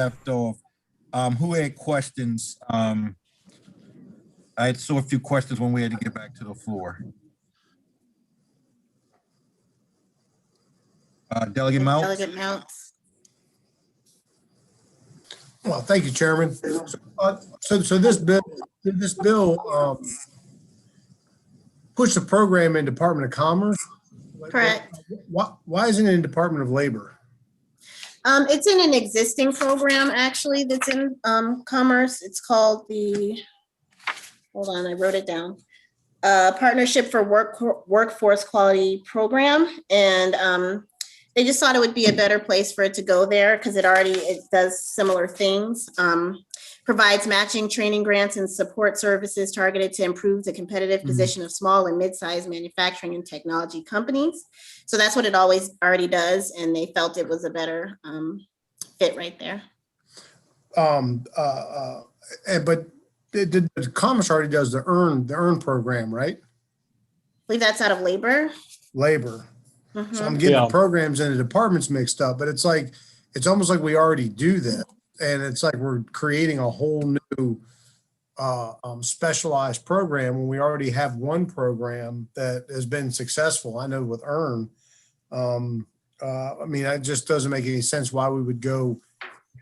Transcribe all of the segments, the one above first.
left off. Who had questions? I saw a few questions when we had to get back to the floor. Delegate Mounts? Delegate Mounts. Well, thank you, Chairman. So this bill puts the program in Department of Commerce. Correct. Why isn't it in Department of Labor? It's in an existing program, actually, that's in Commerce. It's called the, hold on, I wrote it down. Partnership for Workforce Quality Program. And they just thought it would be a better place for it to go there because it does similar things. Provides matching training grants and support services targeted to improve the competitive position of small and mid-sized manufacturing and technology companies. So that's what it already does, and they felt it was a better fit right there. But the Commerce already does the earn program, right? I believe that's out of labor. Labor. So I'm getting the programs and the departments mixed up, but it's almost like we already do that. And it's like we're creating a whole new specialized program when we already have one program that has been successful. I know with EARN, I mean, it just doesn't make any sense why we would go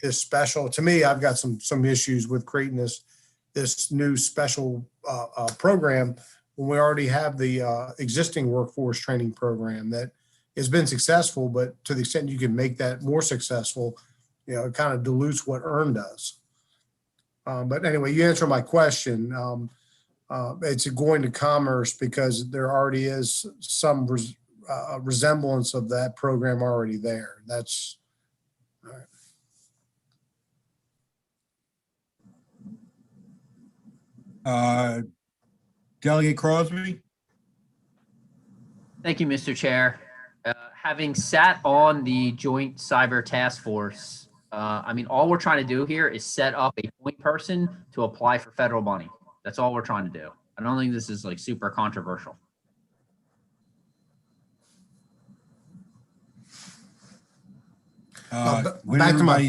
this special. To me, I've got some issues with creating this new special program when we already have the existing workforce training program that has been successful, but to the extent you can make that more successful, you know, it kind of dilutes what EARN does. But anyway, you answer my question. It's going to Commerce because there already is some resemblance of that program already there. That's all right. Delegate Crosby. Thank you, Mr. Chair. Having sat on the Joint Cyber Task Force, I mean, all we're trying to do here is set up a point person to apply for federal money. That's all we're trying to do. I don't think this is like super controversial. back to my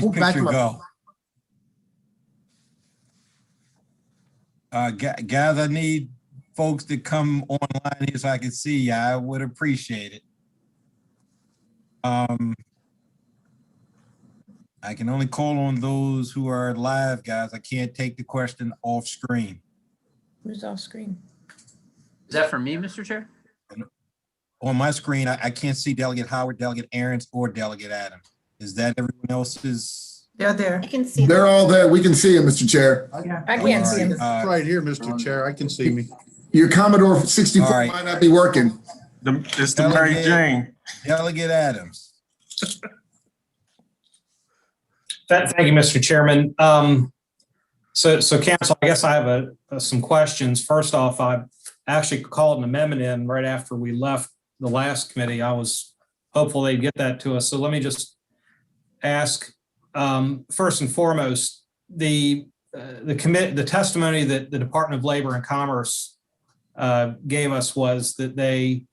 Guys, I need folks to come online here so I can see you. I would appreciate it. I can only call on those who are live, guys. I can't take the question off screen. Who's off screen? Is that for me, Mr. Chair? On my screen, I can't see Delegate Howard, Delegate Aarons, or Delegate Adams. Is that everyone else's? They're there. I can see They're all there. We can see them, Mr. Chair. I can't see him. right here, Mr. Chair. I can see me. Your Commodore 64 right. might not be working. It's the Mary Jane. Delegate Adams. Thank you, Mr. Chairman. So Council, I guess I have some questions. First off, I actually called an amendment in right after we left the last committee. I was hopeful they'd get that to us. So let me just ask, first and foremost, the testimony that the Department of Labor and Commerce gave us was that they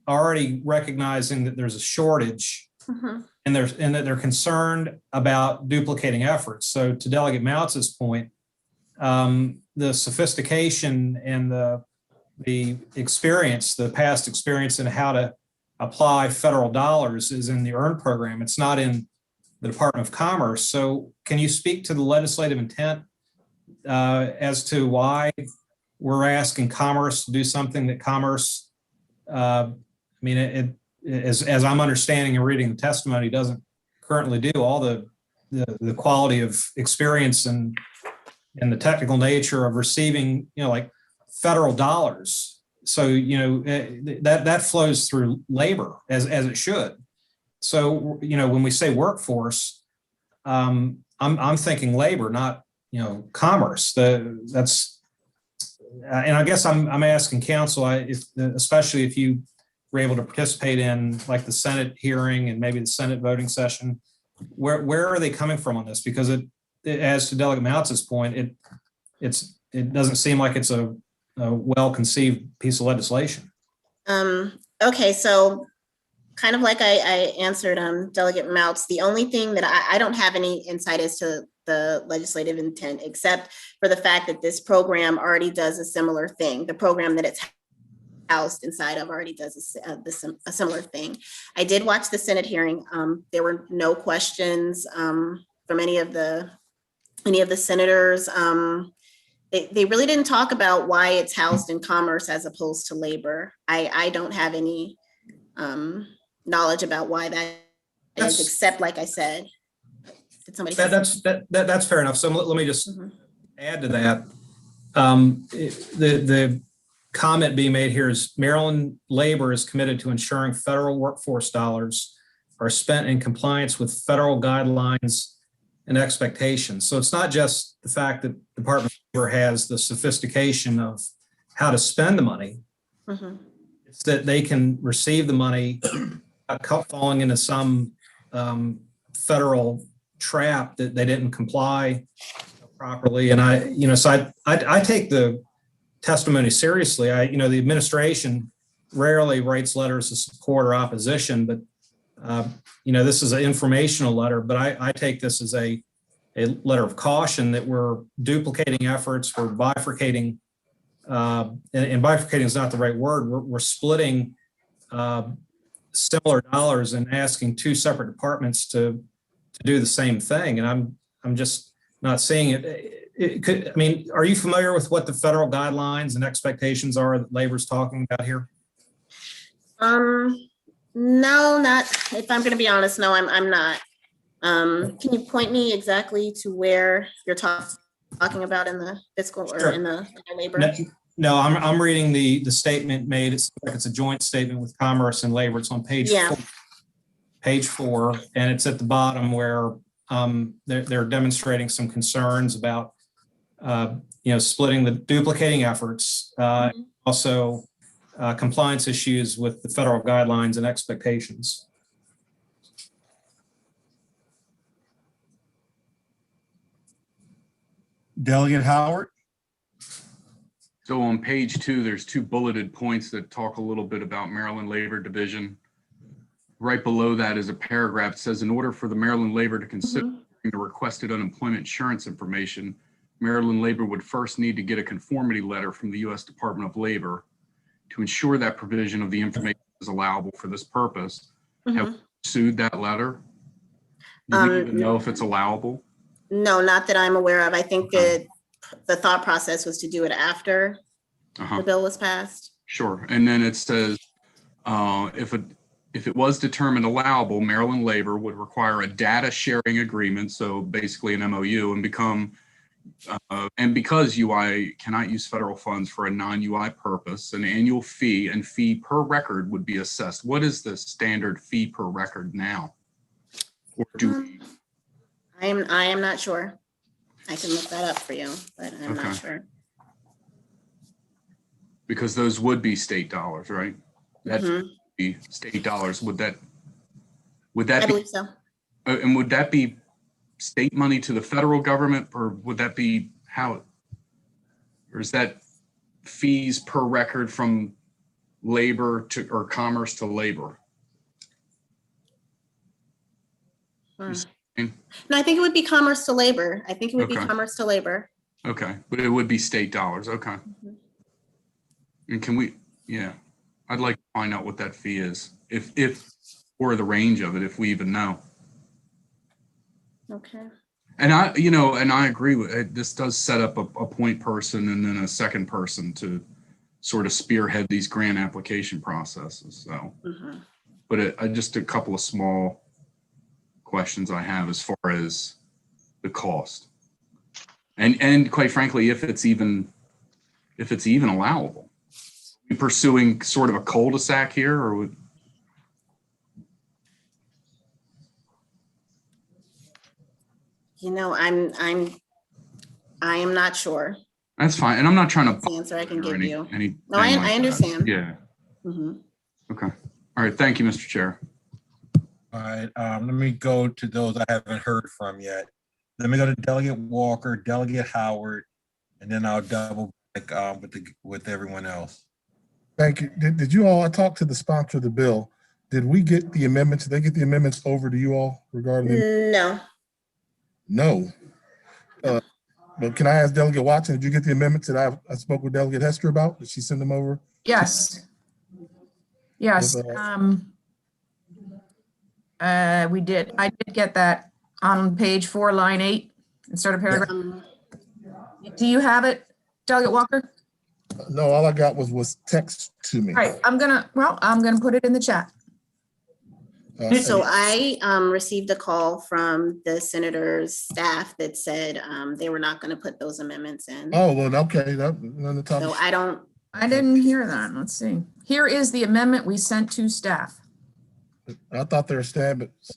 already recognizing that there's a shortage and that they're concerned about duplicating efforts. So to Delegate Mounts' point, the sophistication and the experience, the past experience in how to apply federal dollars is in the EARN program. It's not in the Department of Commerce. So can you speak to the legislative intent as to why we're asking Commerce to do something that Commerce, I mean, as I'm understanding and reading the testimony, doesn't currently do. All the quality of experience and the technical nature of receiving, you know, like federal dollars. So, you know, that flows through labor as it should. So, you know, when we say workforce, I'm thinking labor, not, you know, commerce. That's and I guess I'm asking council, especially if you were able to participate in like the Senate hearing and maybe the Senate voting session, where are they coming from on this? Because as to Delegate Mounts' point, it doesn't seem like it's a well-conceived piece of legislation. Okay, so kind of like I answered Delegate Mouts, the only thing that I don't have any insight as to the legislative intent, except for the fact that this program already does a similar thing. The program that it's housed inside of already does a similar thing. I did watch the Senate hearing. There were no questions from any of the senators. They really didn't talk about why it's housed in commerce as opposed to labor. I don't have any knowledge about why that is, except like I said. Did somebody say That's fair enough. So let me just Mhm. add to that. The comment being made here is Maryland Labor is committed to ensuring federal workforce dollars are spent in compliance with federal guidelines and expectations. So it's not just the fact that the Department of Labor has the sophistication of how to spend the money. Mhm. It's that they can receive the money without falling into some federal trap that they didn't comply properly. And so I take the testimony seriously. The administration rarely writes letters of support or opposition, but this is an informational letter, but I take this as a letter of caution that we're duplicating efforts, we're bifurcating, and bifurcating is not the right word. We're splitting similar dollars and asking two separate departments to do the same thing. And I'm just not seeing it. Are you familiar with what the federal guidelines and expectations are that labor's talking about here? No, not, if I'm gonna be honest, no, I'm not. Can you point me exactly to where you're talking about in the fiscal or Sure. in the labor? No, I'm reading the statement made. It's like it's a joint statement with Commerce and Labor. It's on page Yeah. 4, page 4, and it's at the bottom where they're demonstrating some concerns about splitting the duplicating efforts, also compliance issues with the federal guidelines and expectations. Delegate Howard? So on page 2, there's 2 bulleted points that talk a little bit about Maryland Labor Division. Right below that is a paragraph that says, in order for the Maryland Labor to consider the requested unemployment insurance information, Maryland Labor would first need to get a conformity letter from the U.S. Department of Labor to ensure that provision of the information is allowable for this purpose. Have we pursued that letter? Do we even know if it's allowable? No, not that I'm aware of. I think that the thought process was to do it after the bill was passed. Sure. And then it says, if it was determined allowable, Maryland Labor would require a data sharing agreement, so basically an MOU, and because UI cannot use federal funds for a non-UI purpose, an annual fee and fee per record would be assessed. What is the standard fee per record now? Or do we? I am not sure. I can look that up for you, but I'm not sure. Because those would be state dollars, right? That be state dollars. Would that I be, believe so. and would that be state money to the federal government, or would that be or is that fees per record from labor to, or commerce to labor? No, I think it would be commerce to labor. I think it would be commerce to labor. Okay, but it would be state dollars. Okay. And can we, I'd like to find out what that fee is, if or the range of it, if we even know. Okay. And I agree with it. This does set up a point person and then a second person to sort of spearhead these grant application processes. So, but just a couple of small questions I have as far as the cost, and quite frankly, if it's even allowable. Are we pursuing sort of a cul-de-sac here, or I am not sure. That's fine, and I'm not trying to. That's the answer I can give you. No, I understand. Yeah. Okay. All right. Thank you, Mr. Chair. All right, let me go to those I haven't heard from yet. Let me go to Delegate Walker, Delegate Howard, and then I'll double check with everyone else. Thank you. Did you all, I talked to the sponsor of the bill. did we get the amendments? Did they get the amendments over to you all regarding the? No, No. But can I ask Delegate Watson, did you get the amendments that I spoke with Delegate Hester about? Did she send them over? Yes. Yes. With, We did. I did get that on page 4, line 8, instead of paragraph. Do you have it, Delegate Walker? No, all I got was text to me. All right, I'm gonna put it in the chat. so I received a call from the senator's staff that said they were not going to put those amendments in. Oh, well, okay. None of the So time. I didn't hear that. Let's see. Here is the amendment we sent to staff. I thought their stab was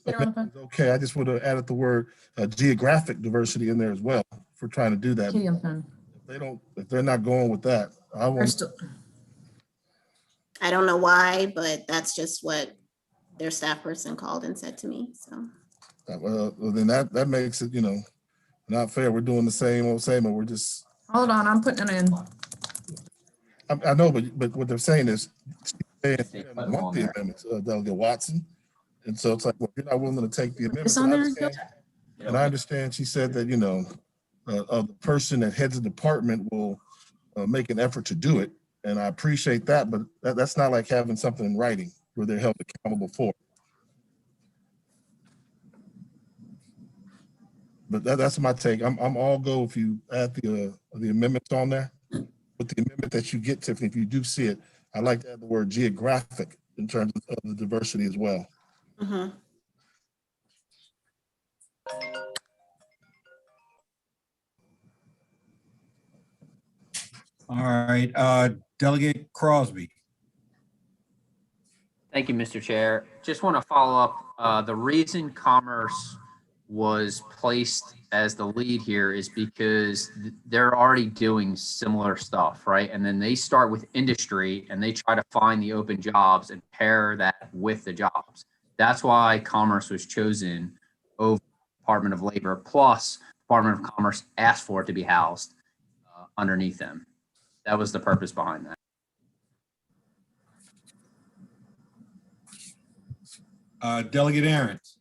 okay. I just would have added the word geographic diversity in there as well for trying to do that. If they're not going with that, I won't. I don't know why, but that's just what their staff person called and said to me, so. Well, then that makes it, not fair. We're doing the same old, but we're just. Hold on, I'm putting it in. I know, but what they're saying is, they want the amendments, Delegate Watson. And so it's like, well, you're not willing to take the amendments. And I understand she said that, the person that heads the department will make an effort to do it. And I appreciate that, but that's not like having something in writing where they're held accountable for. But that's my take. I'm all go if you add the amendments on there. With the amendment that you get, Tiffany, if you do see it, I like to add the word geographic in terms of the diversity as well. Mm-hmm. All right, Delegate Crosby. Thank you, Mr. Chair. Just want to follow up. The reason Commerce was placed as the lead here is because they're already doing similar stuff, right? And then they start with industry and they try to find the open jobs and pair that with the jobs. That's why Commerce was chosen over Department of Labor, plus Department of Commerce asked for it to be housed underneath them. That was the purpose behind that. Delegate Aaron's.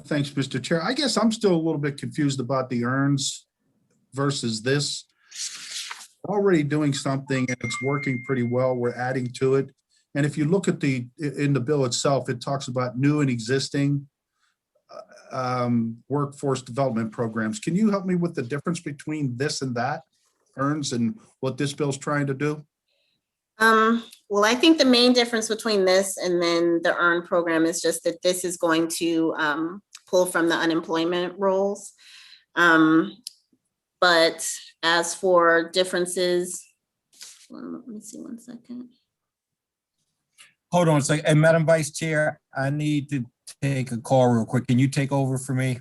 Thanks, Mr. Chair. I guess I'm still a little bit confused about the earns versus this. We're already doing something and it's working pretty well. We're adding to it. And if you look at in the bill itself, it talks about new and existing workforce development programs. Can you help me with the difference between this and that, earns, and what this bill's trying to do? Well, I think the main difference between this and then the EARN program is just that this is going to pull from the unemployment rolls. But as for differences, let me see one second. Hold on a second. And Madam Vice Chair, I need to take a call real quick. Can you take over for me?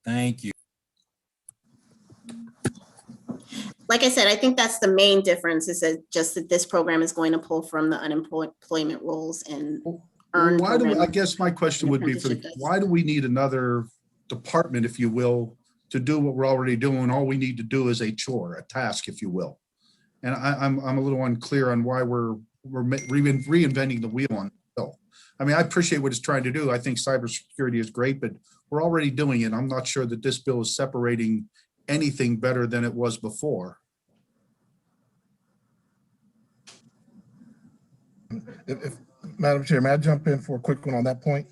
Thank you. Like I said, I think that's the main difference is that just that this program is going to pull from the unemployment rolls and earn. Why do I guess my question would be why do we need another department, if you will, to do what we're already doing? All we need to do is a chore, a task, if you will. And I'm a little unclear on why we're reinventing the wheel on the bill. I mean, I appreciate what it's trying to do. I think cybersecurity is great, but we're already doing it. I'm not sure that this bill is separating anything better than it was before. If Madam Chair, may I jump in for a quick one on that point?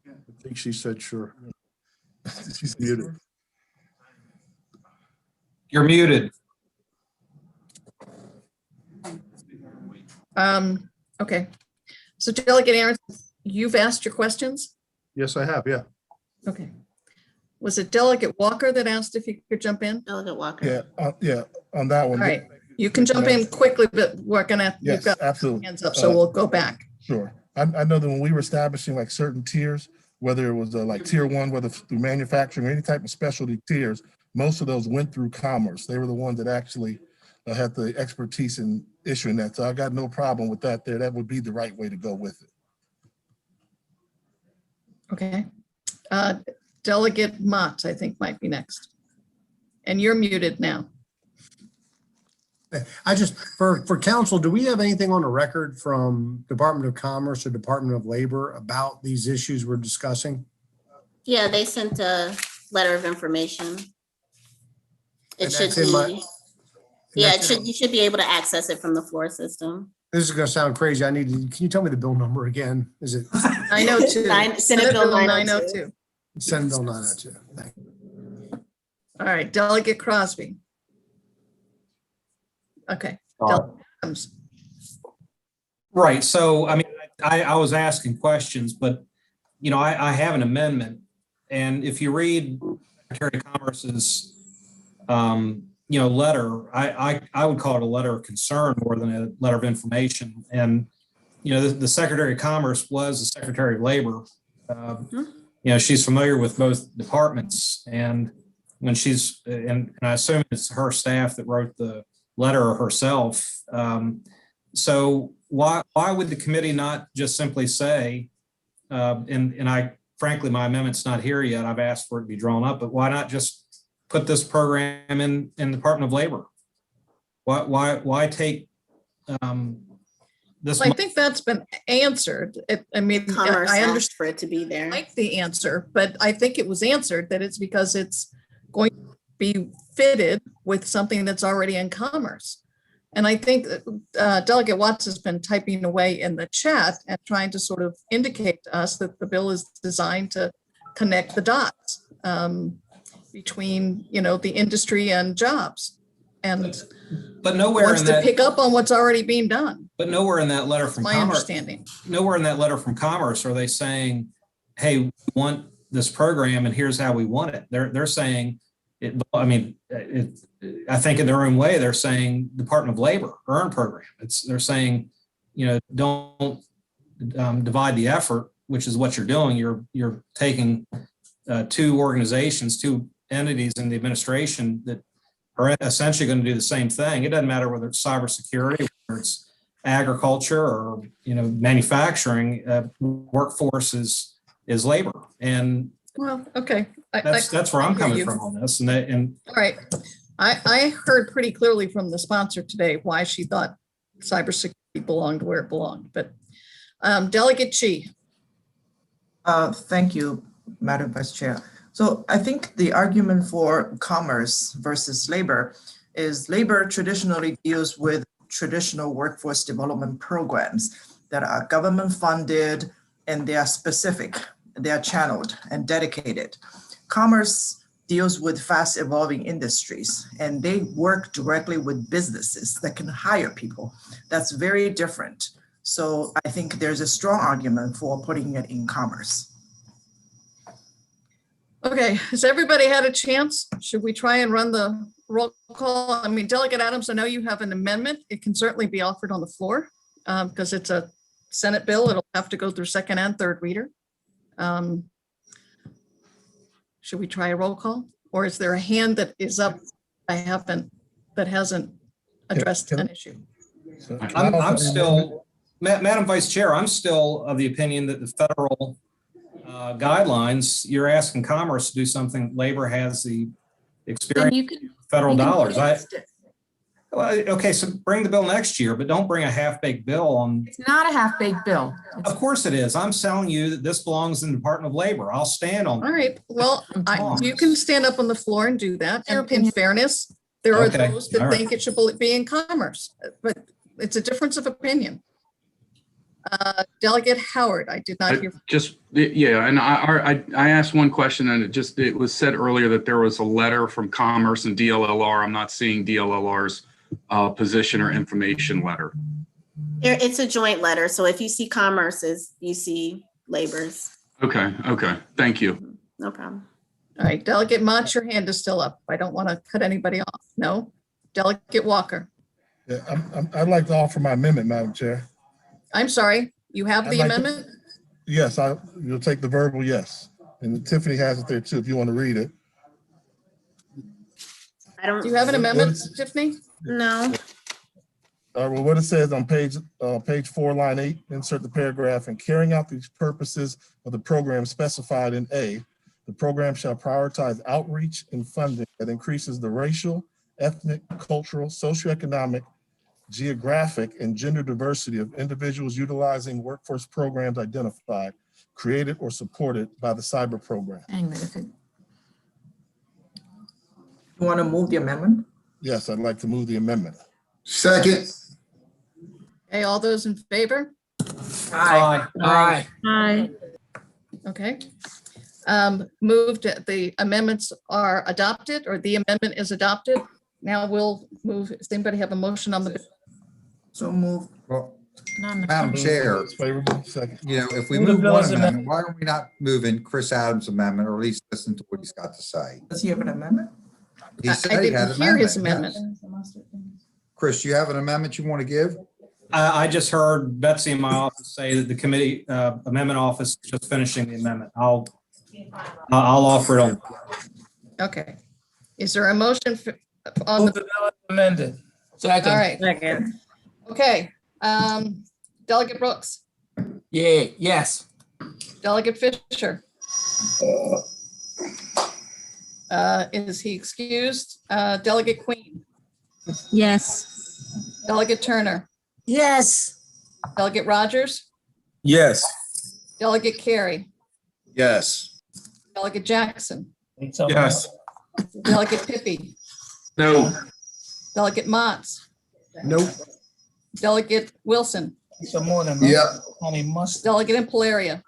I think she said sure. She's muted. You're muted. Okay. So Delegate Aaron, you've asked your questions? Yes, I have, yeah. Okay. Was it Delegate Walker that asked if you could jump in? Delegate Walker. Yeah, on that one. All right. You can jump in quickly, but we're gonna, Yes, you've got absolutely. hands up, so we'll go back. Sure. I know that when we were establishing like certain tiers, whether it was like tier 1, whether through manufacturing or any type of specialty tiers, most of those went through Commerce. They were the ones that actually had the expertise in issuing that. So I got no problem with that there. That would be the right way to go with it. Okay. Delegate Mott, I think, might be next. And you're muted now. I just, for council, do we have anything on the record from Department of Commerce or Department of Labor about these issues we're discussing? Yeah, they sent a letter of information. It And should that's in my- be, yeah, that's in- you should be able to access it from the floor system. This is gonna sound crazy. Can you tell me the bill number again? Is it 902. Senate Bill 902. Senate Bill 902? Thank you. All right, Delegate Crosby. Okay. Delegate Adams. Right. So, I mean, I was asking questions, but, you know, I have an amendment. And if you read Secretary of Commerce's, you know, letter, I would call it a letter of concern more than a letter of information. And, you know, the Secretary of Commerce was the Secretary of Labor. You know, she's familiar with both departments. And when she's, and I assume it's her staff that wrote the letter herself. So why would the committee not just simply say, and I, frankly, my amendment's not here yet. I've asked for it to be drawn up, but why not just put this program in the Department of Labor? Why take this? I think that's been answered. I mean, Commerce I asked understand for it to be there. the answer, but I think it was answered that it's because it's going to be fitted with something that's already in commerce. And I think Delegate Watts has been typing away in the chat and trying to sort of indicate to us that the bill is designed to connect the dots between, you know, the industry and jobs. And but nowhere wants in to that, pick up on what's already being done. but nowhere in that letter from My Commerce, understanding. nowhere in that letter from Commerce are they saying, hey, we want this program and here's how we want it. They're saying it, I mean, I think in their own way, they're saying Department of Labor, earn program. They're saying, you know, don't divide the effort, which is what you're doing. You're taking two organizations, two entities in the administration that are essentially going to do the same thing. It doesn't matter whether it's cybersecurity, whether it's agriculture or, you know, manufacturing. Workforce is labor, and Well, okay. that's where I'm I hear coming you. from on this. And All right. I heard pretty clearly from the sponsor today why she thought cybersecurity belonged where it belonged, but Delegate Chi. Thank you, Madam Vice Chair. So I think the argument for commerce versus labor is labor traditionally deals with traditional workforce development programs that are government funded and they are specific, they are channeled and dedicated. Commerce deals with fast evolving industries and they work directly with businesses that can hire people. That's very different. So I think there's a strong argument for putting it in commerce. Okay, has everybody had a chance? Should we try and run the roll call? I mean, Delegate Adams, I know you have an amendment. It can certainly be offered on the floor because it's a Senate bill. It'll have to go through second and third reader. Should we try a roll call? Or is there a hand that is up that hasn't addressed an issue? So I'm still, Madam Vice Chair, I'm still of the opinion that the federal guidelines, you're asking Commerce to do something, labor has the experience, federal dollars. Okay, so bring the bill next year, but don't bring a half-baked bill on. It's not a half-baked bill. Of course it is. I'm telling you that this belongs in the Department of Labor. I'll stand on. All right, well, you can stand up on the floor and do that. And in fairness, there are Okay, those that all right. think it should be in commerce, but it's a difference of opinion. Delegate Howard, I did not hear. Just, yeah, and I asked one question and it was said earlier that there was a letter from Commerce and DLLR. I'm not seeing DLLR's position or information letter. It's a joint letter, so if you see Commerce's, you see Labor's. Okay, thank you. No problem. All right, Delegate Mott, your hand is still up. I don't want to cut anybody off. No? Delegate Walker. Yeah, I'd like to offer my amendment, Madam Chair. I'm sorry, you have the I'd like to- amendment? Yes, you'll take the verbal yes. And Tiffany has it there too, if you want to read it. Do you have an amendment, Tiffany? No. Well, what it says on page 4, line 8, insert the paragraph, and carrying out these purposes of the program specified in A, the program shall prioritize outreach and funding that increases the racial, ethnic, cultural, socioeconomic, geographic, and gender diversity of individuals utilizing workforce programs identified, created, or supported by the cyber program. You want to move the amendment? Yes, I'd like to move the amendment. Second. Okay, all those in favor? Aye. Aye. Okay. Moved, the amendments are adopted, or the amendment is adopted. Now we'll move, does anybody have a motion on the? So move. Well, Madam Chair, It's favorable. Second. you know, if we Move the move bill one as amendment, why are we not moving Chris Adams' amendment, or at least listen to what he's got to say? Does he have an amendment? He I said he had didn't an hear his amendment. amendment. Yes. Chris, you have an amendment you want to give? I just heard Betsy in my office say that the committee amendment office is just finishing the amendment. I'll offer it on. Okay. Is there a motion on the? Amended. All right. Okay. Delegate Brooks, Yes. Delegate Fisher. Is he excused? Delegate Queen, Yes. Delegate Turner, Yes. Delegate Rogers, Yes. Delegate Carey, Yes. Delegate Jackson, Yes. Delegate Pippy, No. Delegate Motts, Nope. Delegate Wilson, Some more than. Yeah. Honey mustard. Delegate Impalaria,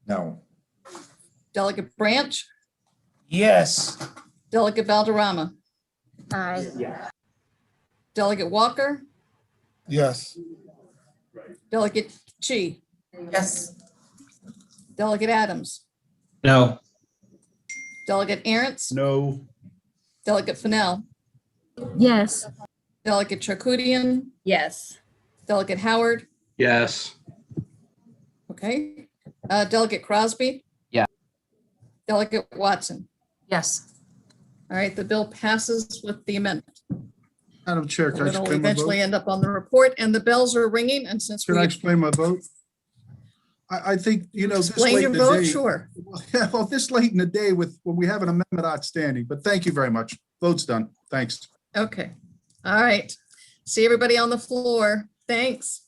No. Delegate Branch, Yes. Delegate Valderrama, Aye. Delegate Walker, Yes. Delegate Chi, Yes. Delegate Adams, No. Delegate Aaron's, No. Delegate Fennell, Yes. Delegate Charkoudian, Yes. Delegate Howard, Yes. okay. Delegate Crosby. Yeah. Delegate Watson. Yes. All right, the bill passes with the amendment. Madam Chair, can I It'll explain my vote? eventually end up on the report, and the bells are ringing, and since Can we I explain my vote? I think, this explain late your in the vote, day- sure. Yeah, well, this late in the day when we have an amendment outstanding, but thank you very much. Vote's done. Thanks. Okay, all right. See everybody on the floor. Thanks.